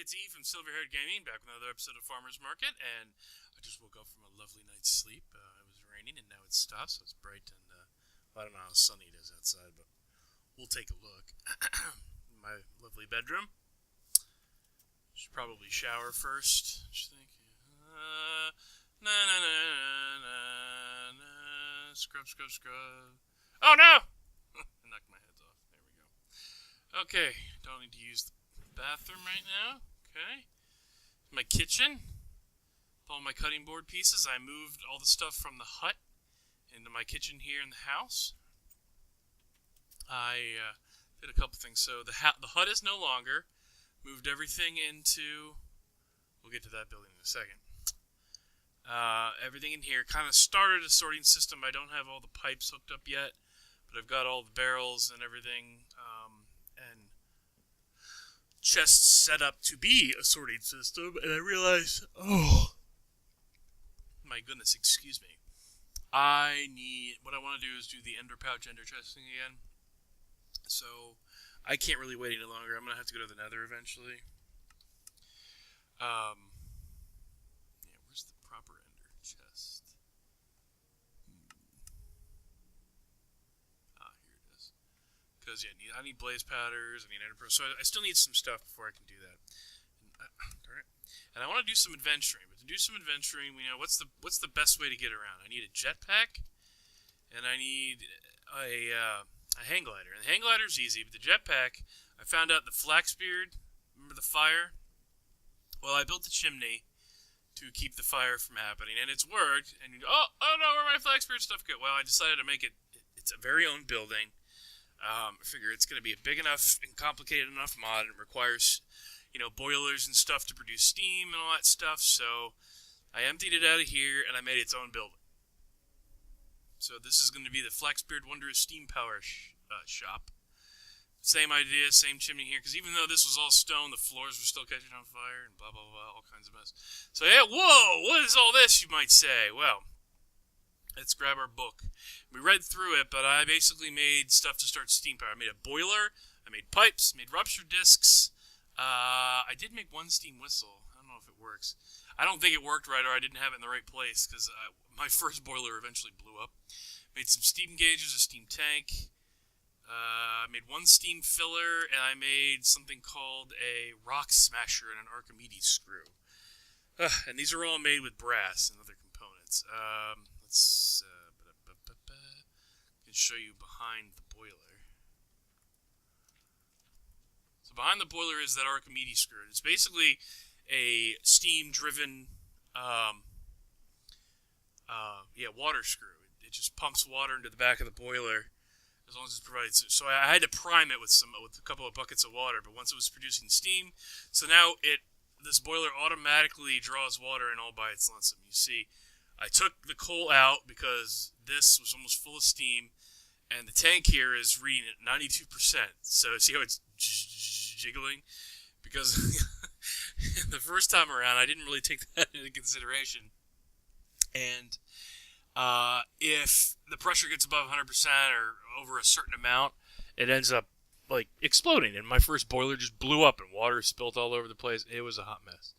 it's E from Silverhairedgaming, back with another episode of Farmer's Market, and I just woke up from a lovely night's sleep. It was raining, and now it's stopped, so it's bright, and I don't know how sunny it is outside, but we'll take a look. My lovely bedroom. Should probably shower first. Just think. Na na na na na. Scrub, scrub, scrub. Oh no! I knocked my heads off. There we go. Okay, don't need to use the bathroom right now. Okay. My kitchen. With all my cutting board pieces. I moved all the stuff from the hut into my kitchen here in the house. I did a couple things. So the hut is no longer. Moved everything into... We'll get to that building in a second. Everything in here. Kind of started a sorting system. I don't have all the pipes hooked up yet. But I've got all the barrels and everything. And chests set up to be a sorting system. And I realized... Oh... My goodness, excuse me. What I want to do is do the ender pouch, ender chest thing again. So, I can't really wait any longer. I'm going to have to go to the nether eventually. Yeah, where's the proper ender chest? Here it is. Because, yeah, I need blaze powders, I need ender pearls. So I still need some stuff before I can do that. Darn it. And I want to do some adventuring. But to do some adventuring, we know what's the best way to get around. I need a jetpack, and I need a hang glider. And the hang glider is easy, but the jetpack, I found out the flaxbeard, remember the fire? Well, I built a chimney to keep the fire from happening, and it's worked. And you go, oh no, where my flaxbeard stuff go? Well, I decided to make it. It's a very own building. I figure it's going to be a big enough and complicated enough mod. It requires, boilers and stuff to produce steam and all that stuff. So I emptied it out of here, and I made its own building. So this is going to be the Flaxbeard Wondrous Steam Power shop. Same idea, same chimney here, because even though this was all stone, the floors were still catching on fire, and blah, blah, blah, all kinds of mess. So yeah, whoa, what is all this, you might say? Well, let's grab our book. We read through it, but I basically made stuff to start steam power. I made a boiler, I made pipes, made rupture discs. I did make one steam whistle. I don't know if it works. I don't think it worked right, or I didn't have it in the right place, because my first boiler eventually blew up. Made some steam gauges, a steam tank. I made one steam filler, and I made something called a rock smasher and an Archimedes screw. And these are all made with brass and other components. Let's can show you behind the boiler. So behind the boiler is that Archimedes screw. It's basically a steam-driven, water screw. It just pumps water into the back of the boiler as long as it's provided. So I had to prime it with a couple of buckets of water, but once it was producing steam, so now this boiler automatically draws water in all by its lonesome. You see, I took the coal out because this was almost full of steam, and the tank here is reading at 92%. So see how it's jiggling? Because the first time around, I didn't really take that into consideration. And if the pressure gets above 100% or over a certain amount, it ends up like exploding. And my first boiler just blew up and water spilt all over the place. It was a hot mess.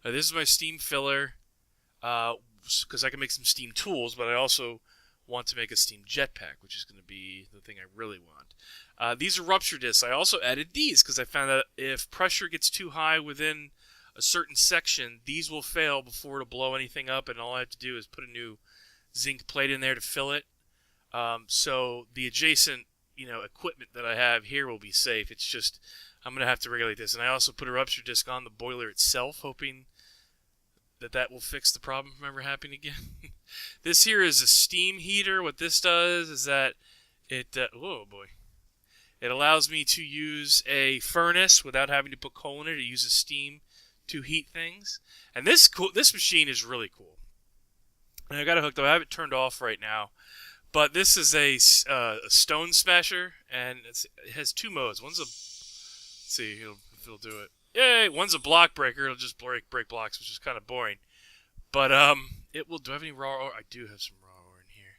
This is my steam filler, because I can make some steam tools, but I also want to make a steam jetpack, which is going to be the thing I really want. These are rupture discs. I also added these because I found that if pressure gets too high within a certain section, these will fail before it'll blow anything up, and all I have to do is put a new zinc plate in there to fill it. So the adjacent, equipment that I have here will be safe. It's just I'm going to have to regulate this. And I also put a rupture disc on the boiler itself, hoping that will fix the problem from ever happening again. This here is a steam heater. What this does is that it it allows me to use a furnace without having to put coal in it. It uses steam to heat things. And this machine is really cool. And I got it hooked up. I have it turned off right now. But this is a stone smasher, and it has two modes. Let's see if he'll do it. Yay! One's a block breaker. It'll just break blocks, which is kind of boring. But it will. Do I have any raw ore? I do have some raw ore in here.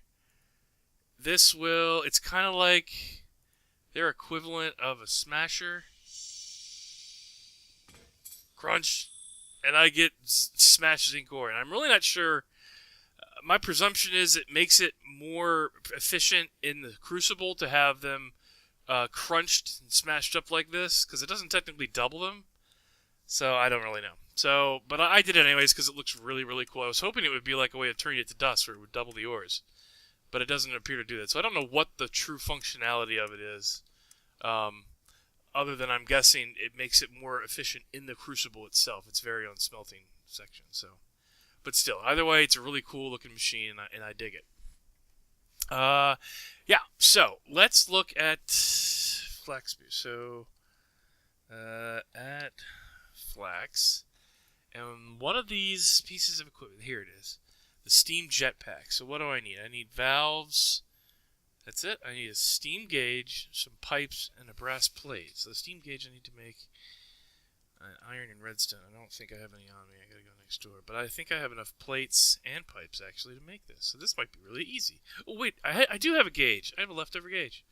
This will. It's kind of like their equivalent of a smasher. crunch, and I get smashed zinc ore. And I'm really not sure. My presumption is it makes it more efficient in the crucible to have them crunched and smashed up like this, because it doesn't technically double them. So I don't really know. So, but I did it anyways because it looks really, really cool. I was hoping it would be like a way of turning it to dust where it would double the ores, but it doesn't appear to do that. So I don't know what the true functionality of it is, other than I'm guessing it makes it more efficient in the crucible itself. Its very own smelting section. So, but still, either way, it's a really cool looking machine, and I dig it. Yeah. So let's look at flax. So, at flax, and one of these pieces of equipment, here it is, the steam jetpack. So what do I need? I need valves. That's it. I need a steam gauge, some pipes, and a brass plate. So the steam gauge I need to make iron and redstone. I don't think I have any on me. I gotta go next door. But I think I have enough plates and pipes actually to make this. So this might be really easy. Oh wait, I do have a gauge. I have a leftover gauge.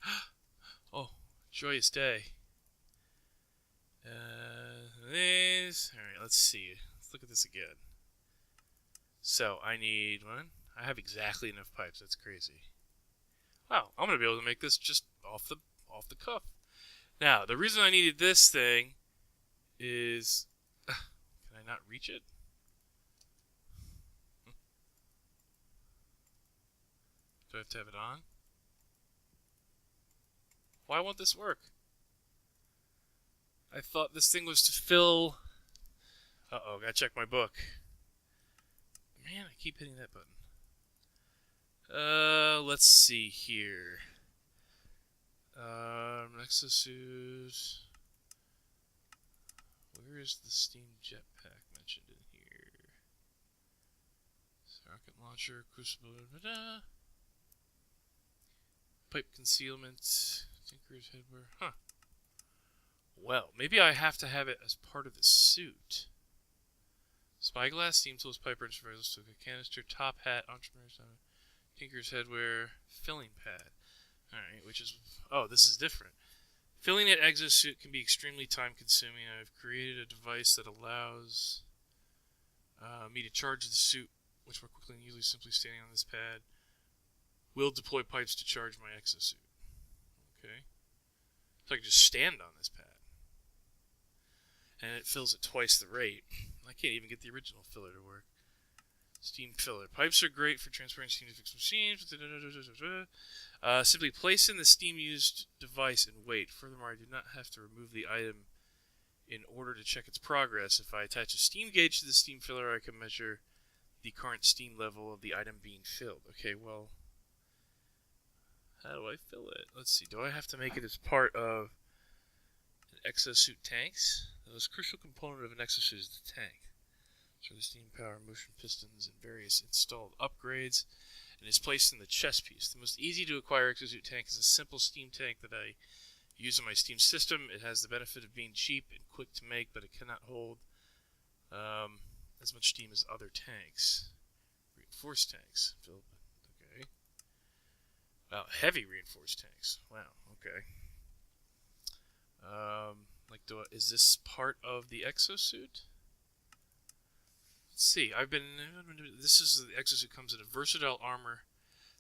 Oh, joyous day. Alright, let's see. Let's look at this again. So, I need one. I have exactly enough pipes. That's crazy. Wow, I'm going to be able to make this just off the cuff. Now, the reason I needed this thing is... Can I not reach it? Do I have to have it on? Why won't this work? I thought this thing was to fill... Uh-oh, gotta check my book. Man, I keep hitting that button. Let's see here. Exosuits. Where is the steam jetpack mentioned in here? Rocket launcher, crucible, pipe concealment, tinker's headwear. Huh. Well, maybe I have to have it as part of the suit. Spyglass, steam tools, pipe wrench, canister, top hat, entrepreneur's tinker's headwear, filling pad. Alright, which is... Oh, this is different. Filling an exosuit can be extremely time-consuming. I've created a device that allows me to charge the suit, which more quickly and usually simply standing on this pad. Will deploy pipes to charge my exosuit. Okay. So I can just stand on this pad. And it fills at twice the rate. I can't even get the original filler to work. Steam filler. Pipes are great for transporting steam to fixed machines. Simply place in the steam-used device and wait. Furthermore, I do not have to remove the item in order to check its progress. If I attach a steam gauge to the steam filler, I can measure the current steam level of the item being filled. Okay, well, how do I fill it? Let's see. Do I have to make it as part of an exosuit tanks? The most crucial component of an exosuit is the tank. So the steam power, motion pistons, and various installed upgrades, and is placed in the chest piece. The most easy to acquire exosuit tank is a simple steam tank that I use in my steam system. It has the benefit of being cheap and quick to make, but it cannot hold as much steam as other tanks. Reinforced tanks. Okay. Wow, heavy reinforced tanks. Wow, okay. Is this part of the exosuit? Let's see. This is the exosuit comes in a versatile armor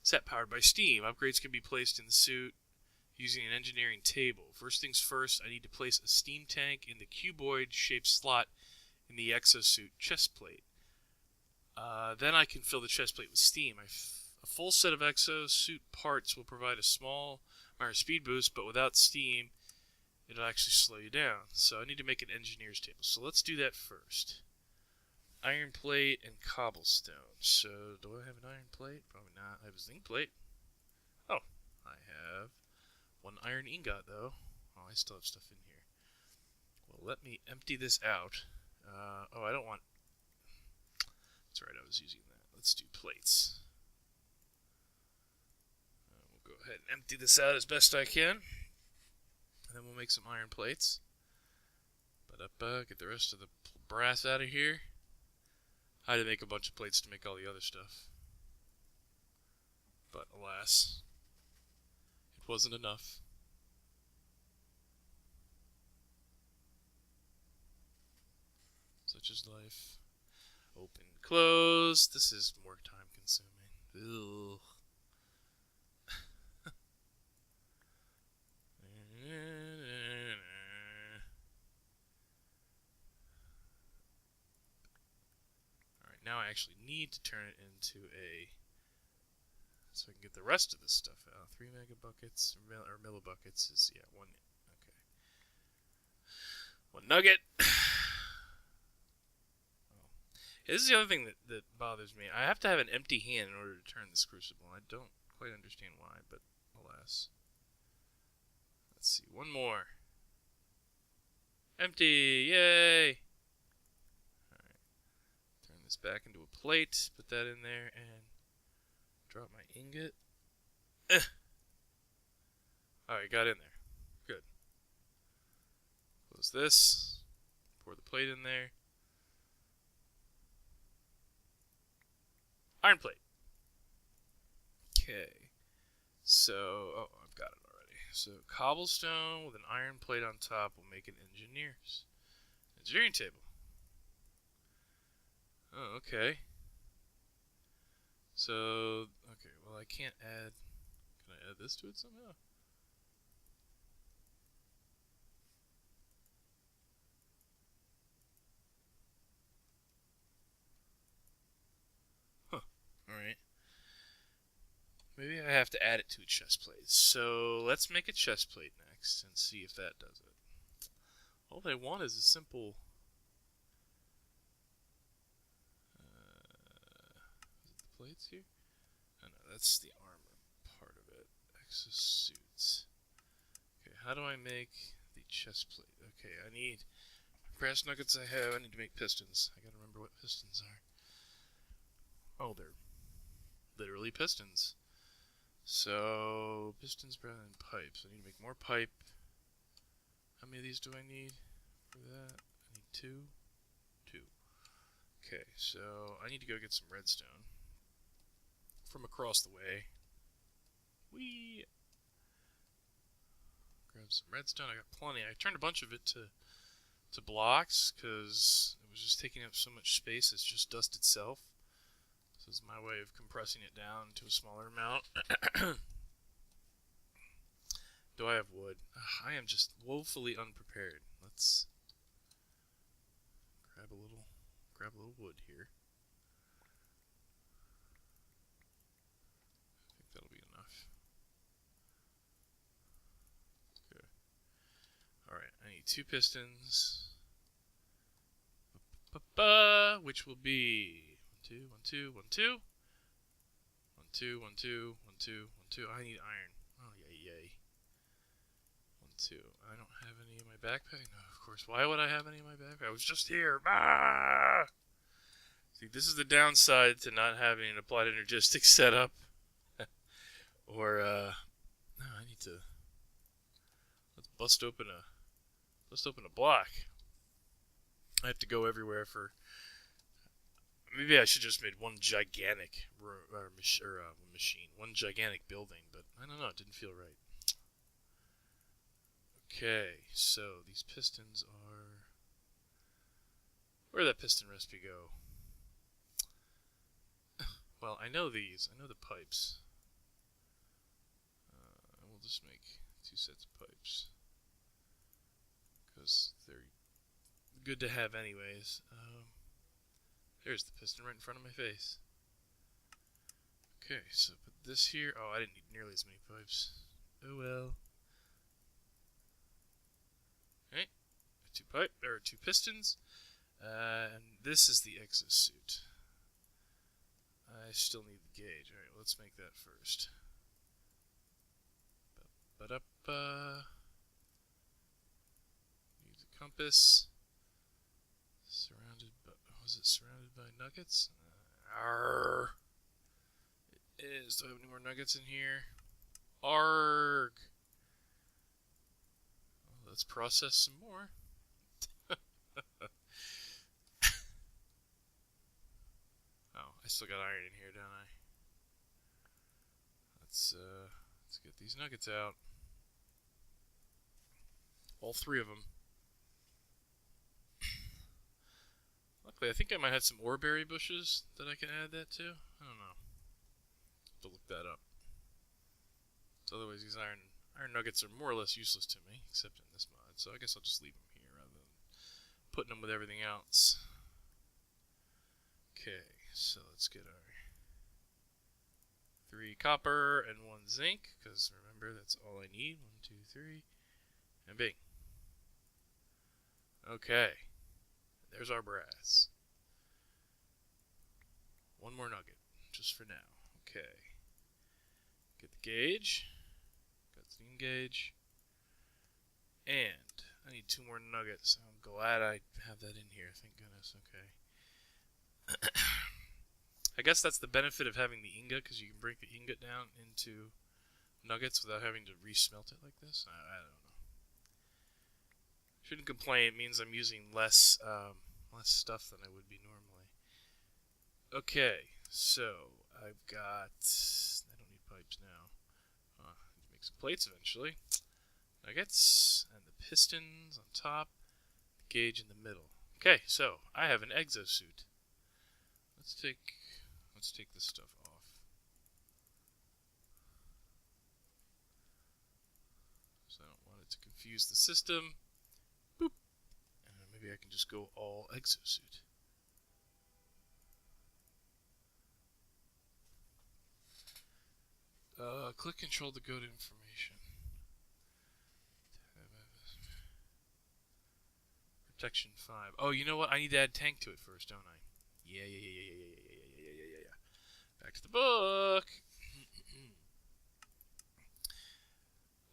set powered by steam. Upgrades can be placed in the suit using an engineering table. First things first, I need to place a steam tank in the cuboid-shaped slot in the exosuit chest plate. Then I can fill the chest plate with steam. A full set of exosuit parts will provide a small minor speed boost, but without steam, it'll actually slow you down. So I need to make an engineer's table. So let's do that first. Iron plate and cobblestone. So do I have an iron plate? Probably not. I have a zinc plate. Oh, I have one iron ingot though. Oh, I still have stuff in here. Well, let me empty this out. Oh, I don't want... That's right, I was using that. Let's do plates. We'll go ahead and empty this out as best I can. And then we'll make some iron plates. Get the rest of the brass out of here. I had to make a bunch of plates to make all the other stuff. But alas, it wasn't enough. Such is life. Open, close. This is more time consuming. Ugh. Alright, now I actually need to turn it into a... so I can get the rest of this stuff out. 3 megabuckets, or millibuckets is, yeah, 1... okay. 1 nugget. This is the other thing that bothers me. I have to have an empty hand in order to turn this crucible. I don't quite understand why, but alas. Let's see, 1 more. Empty! Yay! Alright. Turn this back into a plate. Put that in there and drop my ingot. Alright, got in there. Good. Close this. Pour the plate in there. Iron plate. Okay. So, oh, I've got it already. So, cobblestone with an iron plate on top will make an engineering table. Oh, okay. So, okay, well, I can't add... can I add this to it somehow? Huh. Alright. Maybe I have to add it to a chest plate. So, let's make a chest plate next and see if that does it. All they want is a simple... is it the plates here? Oh, no, that's the armor part of it. Exosuits. Okay, how do I make the chest plate? Okay, I need brass nuggets I need to make pistons. I gotta remember what pistons are. Oh, they're literally pistons. So, pistons rather than pipes. I need to make more pipe. How many of these do I need for that? I need 2. 2. Okay, so I need to go get some redstone from across the way. Whee! Grab some redstone. I got plenty. I turned a bunch of it to blocks because it was just taking up so much space. It's just dust itself. This is my way of compressing it down to a smaller amount. Do I have wood? Ugh, I am just woefully unprepared. Let's grab a little wood here. I think that'll be enough. Okay. Alright, I need 2 pistons. Which will be 1, 2, 1, 2, 1, 2. 1, 2, 1, 2, 1, 2, 1, 2. I need iron. Oh, yay. 1, 2. I don't have any in my backpack. No, of course. Why would I have any in my backpack? I was just here. Ah! See, this is the downside to not having an applied energistics set up. Or, no, I need to... let's bust open a block. I have to go everywhere for... maybe I should just made one gigantic machine, one gigantic building, but I don't know, it didn't feel right. Okay, so these pistons are... where'd that piston recipe go? Well, I know these. I know the pipes. We'll just make 2 sets of pipes. Because they're good to have anyways. There's the piston right in front of my face. Okay, so put this here. Oh, I didn't need nearly as many pipes. Oh well. Okay, 2 pistons. And this is the exosuit. I still need the gauge. Alright, let's make that first. Need the compass. Surrounded by... was it surrounded by nuggets? Arrgh. It is. Do I have any more nuggets in here? Arrgh. Well, let's process some more. Oh, I still got iron in here, don't I? Let's get these nuggets out. All 3 of them. Luckily, I think I might have some oreberry bushes that I can add that to. I don't know. Have to look that up. So otherwise, these iron nuggets are more or less useless to me, except in this mod. So I guess I'll just leave them here rather than putting them with everything else. Okay, so let's get our 3 copper and 1 zinc, because remember, that's all I need. 1, 2, 3, and bing. Okay, there's our brass. 1 more nugget, just for now. Okay, get the gauge, got the steam gauge, and I need 2 more nuggets. I'm glad I have that in here, thank goodness. Okay. I guess that's the benefit of having the ingot, because you can break the ingot down into nuggets without having to re-smelt it like this. I don't know. Shouldn't complain. It means I'm using less stuff than I would be normally. Okay, so I've got... I don't need pipes now. I need to make some plates eventually. Nuggets, and the pistons on top, the gauge in the middle. Okay, so I have an exosuit. Let's take this stuff off. So I don't want it to confuse the system. Boop. And maybe I can just go all exosuit. Click control to go to information. Protection 5. Oh, you know what? I need to add tank to it first, don't I? Yeah. Back to the book.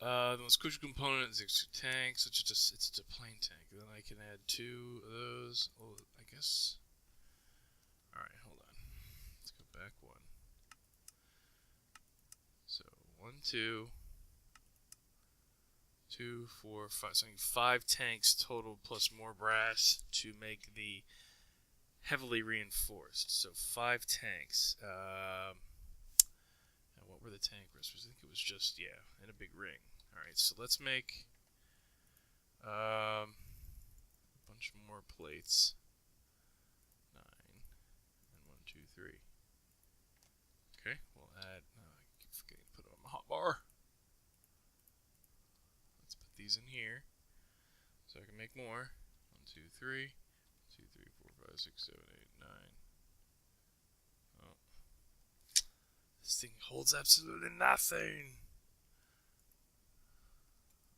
The most crucial component is the tank, so it's a plain tank. Then I can add 2 of those. Oh, I guess. Alright, hold on. Let's go back 1. So 1, 2, 2, 4, 5. So I need 5 tanks total plus more brass to make the heavily reinforced. So 5 tanks. And what were the tank restors? I think it was just, yeah, in a big ring. Alright, so let's make a bunch more plates. 9 and 1, 2, 3. Okay, we'll add, I keep forgetting to put it on my hotbar. Let's put these in here so I can make more. 1, 2, 3. 2, 3, 4, 5, 6, 7, 8, 9. Oh. This thing holds absolutely nothing.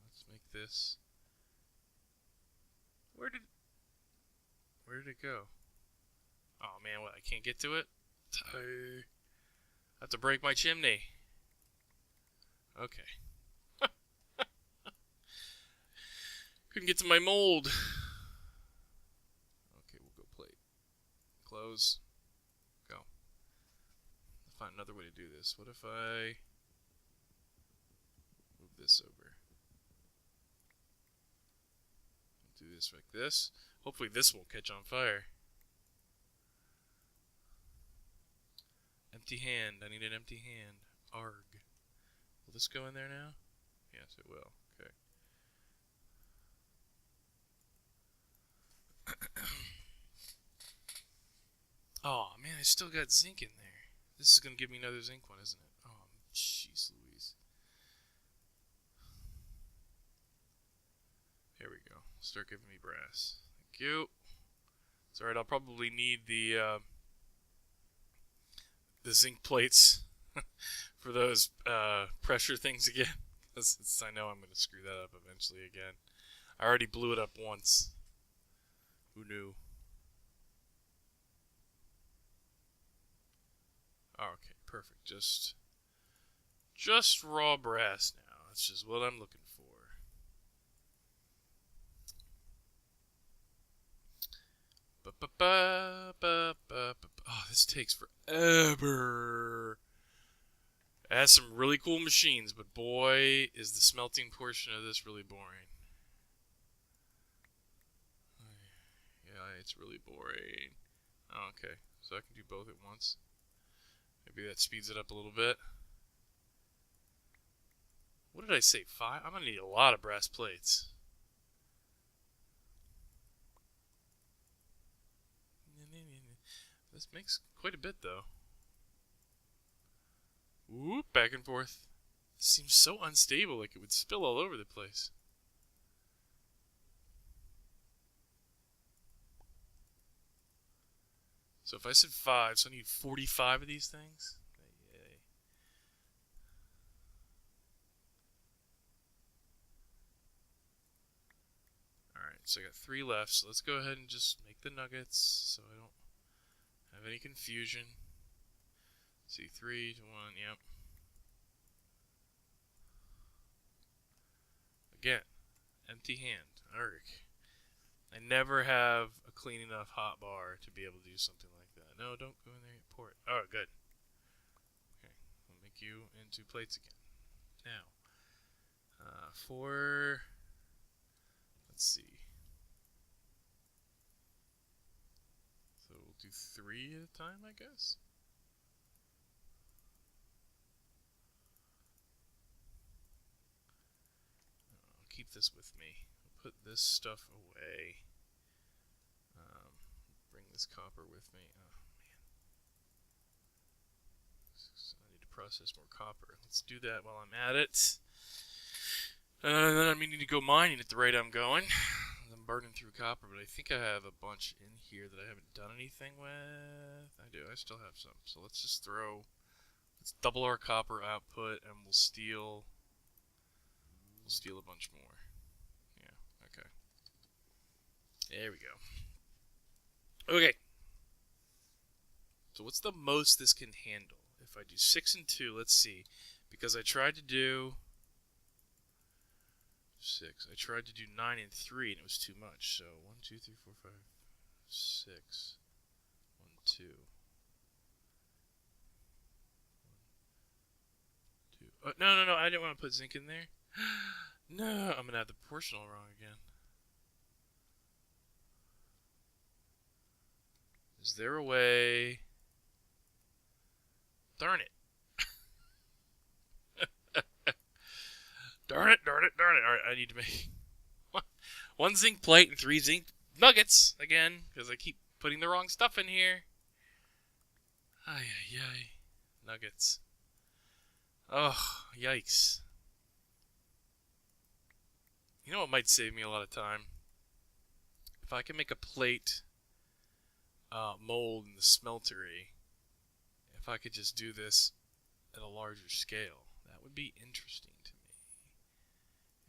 Let's make this. Where did it go? Oh man, what? I can't get to it? I have to break my chimney. Okay. Couldn't get to my mold. Okay, we'll go plate. Close. Go. Let's find another way to do this. What if I move this over? Do this like this. Hopefully this won't catch on fire. Empty hand. I need an empty hand. Arg. Will this go in there now? Yes, it will. Okay. Oh, man, I still got zinc in there. This is going to give me another zinc one, isn't it? Oh, jeez Louise. Here we go. Start giving me brass. Thank you. It's alright, I'll probably need the zinc plates for those pressure things again. I know I'm going to screw that up eventually again. I already blew it up once. Who knew? Okay, perfect. Just raw brass now. That's just what I'm looking for. Oh, this takes forever. It has some really cool machines, but boy, is the smelting portion of this really boring. Yeah, it's really boring. Oh, okay, so I can do both at once. Maybe that speeds it up a little bit. What did I say? 5? I'm going to need a lot of brass plates. This makes quite a bit, though. Whoop, back and forth. This seems so unstable, like it would spill all over the place. So if I said 5, so I need 45 of these things? Yay. Alright, so I got 3 left, so let's go ahead and just make the nuggets so I don't have any confusion. See, 3 to 1, yep. Again, empty hand. Arg. I never have a clean enough hot bar to be able to do something like that. No, don't go in there and pour it. Oh, good. Okay, we'll make you into plates again. Now, for, let's see. So we'll do 3 at a time, I guess. I'll keep this with me. I'll put this stuff away. Bring this copper with me. Oh, man. So I need to process more copper. Let's do that while I'm at it. Then I'm meaning to go mining at the rate I'm going. I'm burning through copper, but I think I have a bunch in here that I haven't done anything with. I do. I still have some. So let's just throw. Let's double our copper output, and we'll steal. We'll steal a bunch more. Yeah. Okay. There we go. Okay. So what's the most this can handle? If I do 6 and 2, let's see. Because I tried to do 6. I tried to do 9 and 3, and it was too much. So 1, 2, 3, 4, 5, 6. 1, 2. 1, 2. No. I didn't want to put zinc in there. No, I'm going to have the proportional wrong again. Is there a way? Darn it. Darn it. Alright, I need to make 1 zinc plate and 3 zinc nuggets again, because I keep putting the wrong stuff in here. Ay. Nuggets. Oh, yikes. You know what might save me a lot of time? If I can make a plate mold in the smeltery, if I could just do this at a larger scale, that would be interesting to me.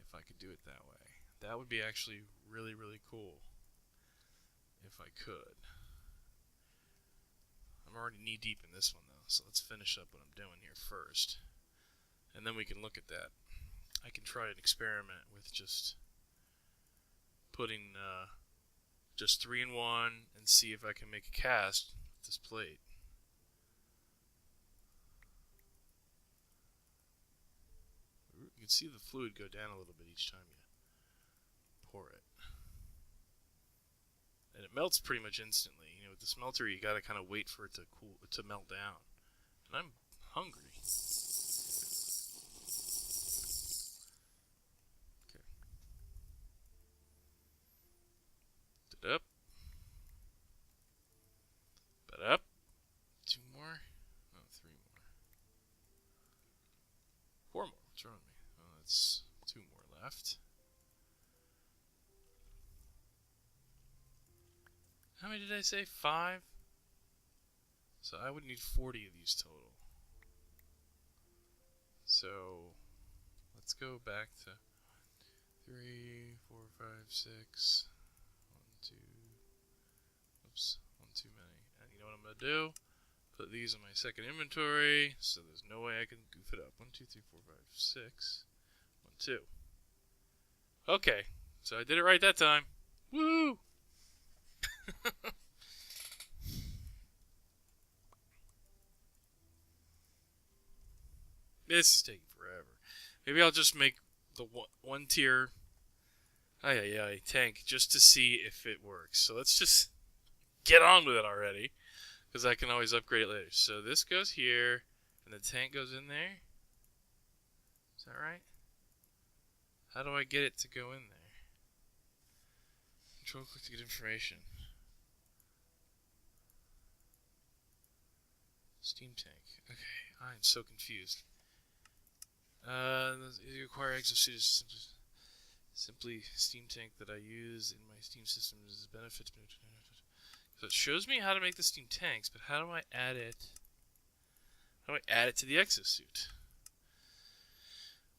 If I could do it that way. That would be actually really, really cool. If I could. I'm already knee deep in this one though, so let's finish up what I'm doing here first. And then we can look at that. I can try an experiment with just putting just 3 in 1 and see if I can make a cast with this plate. You can see the fluid go down a little bit each time you pour it. And it melts pretty much instantly. You know, with the smelter you gotta kind of wait for it to cool, to melt down. And I'm hungry. Up. But up. 2 more. Oh, 3 more. 4 more. What's wrong with me? Oh, that's 2 more left. How many did I say? 5? So I would need 40 of these total. So let's go back to 3, 4, 5, 6. 2. Oops, 1 too many. And you know what I'm gonna do? Put these in my second inventory, so there's no way I can goof it up. 1, 2, 3, 4, 5, 6. 1, 2. Okay, so I did it right that time. Woo! This is taking forever. Maybe I'll just make the one tier tank just to see if it works. So let's just get on with it already, because I can always upgrade it later. So this goes here, and the tank goes in there. Is that right? How do I get it to go in there? Control click to get information. Steam tank. Okay, I'm so confused. You acquire exosuits. Simply Steam tank that I use in my Steam system is benefits. So it shows me how to make the Steam tanks, but how do I add it? How do I add it to the exosuit?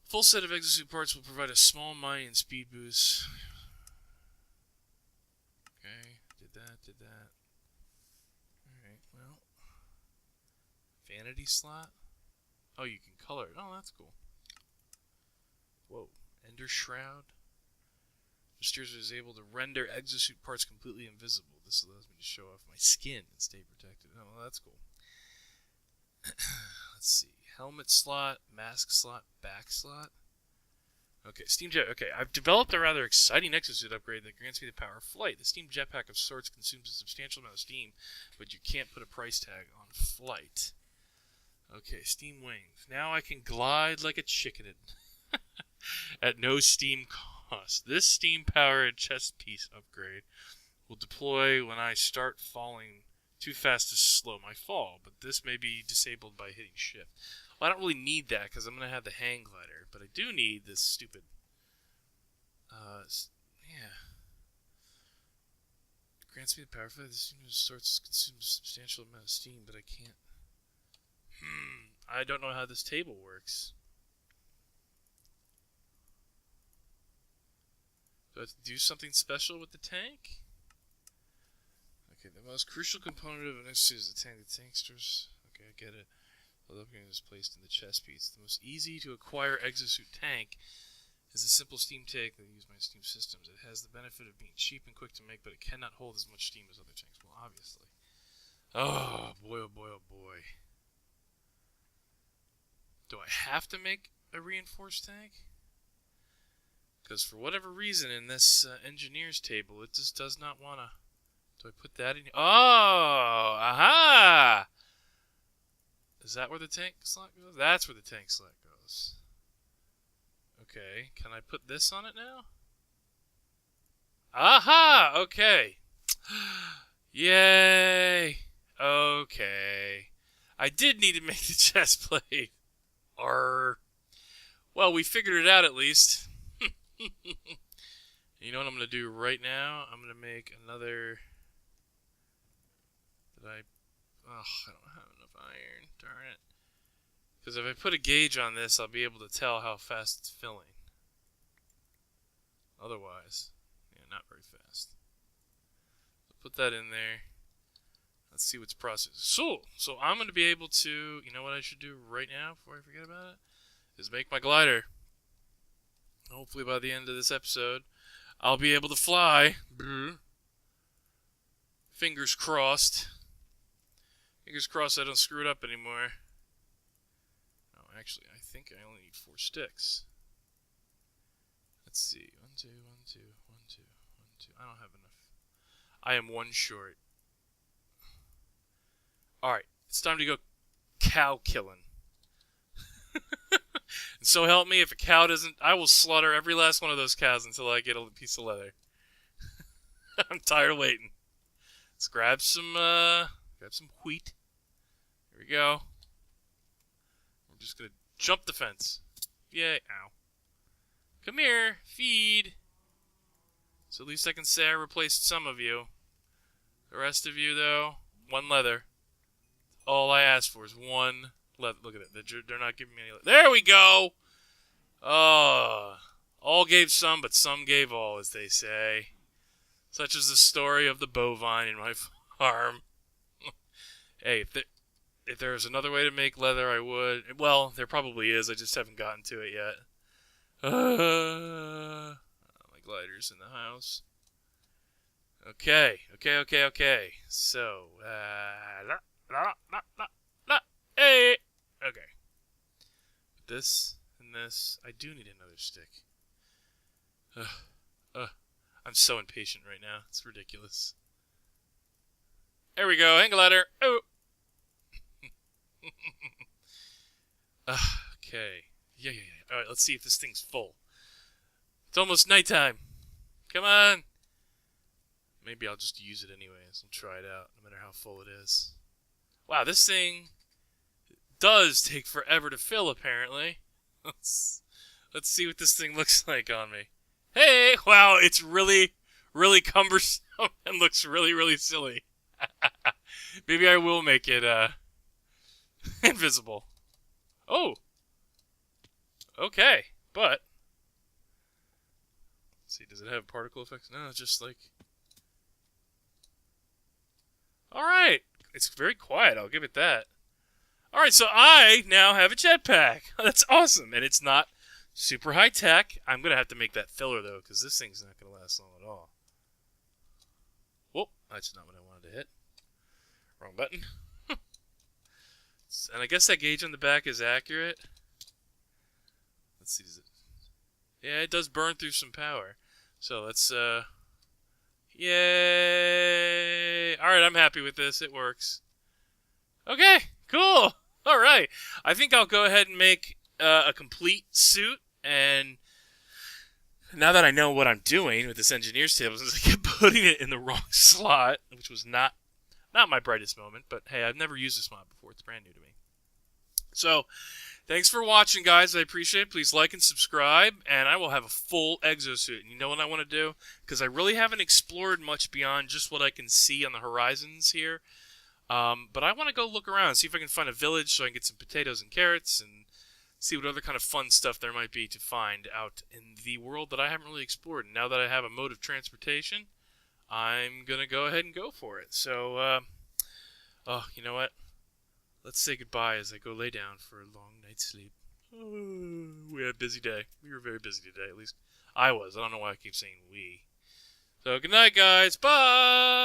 Full set of exosuit parts will provide a small mining and speed boost. Okay, did that. Alright, well. Vanity slot? Oh, you can color it. Oh, that's cool. Whoa. Ender Shroud? The steers is able to render exosuit parts completely invisible. This allows me to show off my skin and stay protected. Oh, well, that's cool. Let's see. Helmet slot, mask slot, back slot. Okay, Steam Jet. Okay, I've developed a rather exciting exosuit upgrade that grants me the power of flight. The Steam Jetpack of sorts consumes a substantial amount of steam, but you can't put a price tag on flight. Okay, Steam Wings. Now I can glide like a chicken at no steam cost. This steam-powered chest piece upgrade will deploy when I start falling too fast to slow my fall, but this may be disabled by hitting shift. Well, I don't really need that because I'm going to have the hang glider, but I do need this stupid, yeah. It grants me the power for this sorts consumes a substantial amount of steam, but I can't. I don't know how this table works. Do I have to do something special with the tank? Okay, the most crucial component of an exosuit is the tank. The tank stores. Okay, I get it. The upgrade is placed in the chest piece. The most easy to acquire exosuit tank is a simple steam tank that I use my Steam systems. It has the benefit of being cheap and quick to make, but it cannot hold as much steam as other tanks. Well, obviously. Oh boy! Oh boy! Oh boy! Do I have to make a reinforced tank? Because for whatever reason in this engineer's table, it just does not want to. Do I put that in? Oh! Aha! Is that where the tank slot goes? That's where the tank slot goes. Okay, can I put this on it now? Aha! Okay. Yay! Okay. I did need to make the chest plate. Well, we figured it out at least. You know what I'm going to do right now? I'm going to make another... I don't have enough iron. Darn it. Because if I put a gauge on this, I'll be able to tell how fast it's filling. Otherwise, yeah, not very fast. So put that in there. Let's see what's processed. So I'm going to be able to, you know what I should do right now before I forget about it? Is make my glider. Hopefully by the end of this episode, I'll be able to fly. Fingers crossed. Fingers crossed I don't screw it up anymore. Oh, actually, I think I only need 4 sticks. Let's see. 1, 2, 1, 2, 1, 2, 1, 2. I don't have enough. I am 1 short. Alright, it's time to go cow killing. And so help me, if a cow doesn't... I will slaughter every last one of those cows until I get a piece of leather. I'm tired of waiting. Let's grab some wheat. Here we go. We're just going to jump the fence. Yay. Ow. Come here. Feed. So at least I can say I replaced some of you. The rest of you, though, 1 leather. All I asked for is 1 leather. Look at it. They're not giving me any leather. There we go! Oh. All gave some, but some gave all, as they say. Such is the story of the bovine in my farm. Hey, if there was another way to make leather, I would. Well, there probably is. I just haven't gotten to it yet. My glider's in the house. Okay. So, hey! Okay. This and this. I do need another stick. I'm so impatient right now. It's ridiculous. There we go. Hang glider. Oh! Okay. Yeah. Alright, let's see if this thing's full. It's almost nighttime. Come on. Maybe I'll just use it anyways. I'll try it out, no matter how full it is. Wow, this thing does take forever to fill, apparently. Let's see what this thing looks like on me. Hey, wow, it's really, really cumbersome and looks really, really silly. Maybe I will make it invisible. Oh, okay, but let's see, does it have particle effects? No, it's just like, all right, it's very quiet. I'll give it that. All right, so I now have a jetpack. That's awesome, and it's not super high tech. I'm gonna have to make that filler though, because this thing's not gonna last long at all. Whoop, that's not what I wanted to hit. Wrong button. And I guess that gauge on the back is accurate. Let's see, yeah, it does burn through some power. So let's, yay! Alright, I'm happy with this. It works. Okay, cool! Alright, I think I'll go ahead and make a complete suit, and now that I know what I'm doing with this engineer's table, since I kept putting it in the wrong slot, which was not my brightest moment, but hey, I've never used this mod before. It's brand new to me. So, thanks for watching, guys. I appreciate it. Please like and subscribe, and I will have a full exosuit. And you know what I want to do? Because I really haven't explored much beyond just what I can see on the horizons here. But I want to go look around, see if I can find a village so I can get some potatoes and carrots, and see what other kind of fun stuff there might be to find out in the world that I haven't really explored. And now that I have a mode of transportation, I'm going to go ahead and go for it. So, oh, you know what? Let's say goodbye as I go lay down for a long night's sleep. Oh, we had a busy day. We were very busy today, at least I was. I don't know why I keep saying we. So, good night, guys. Bye!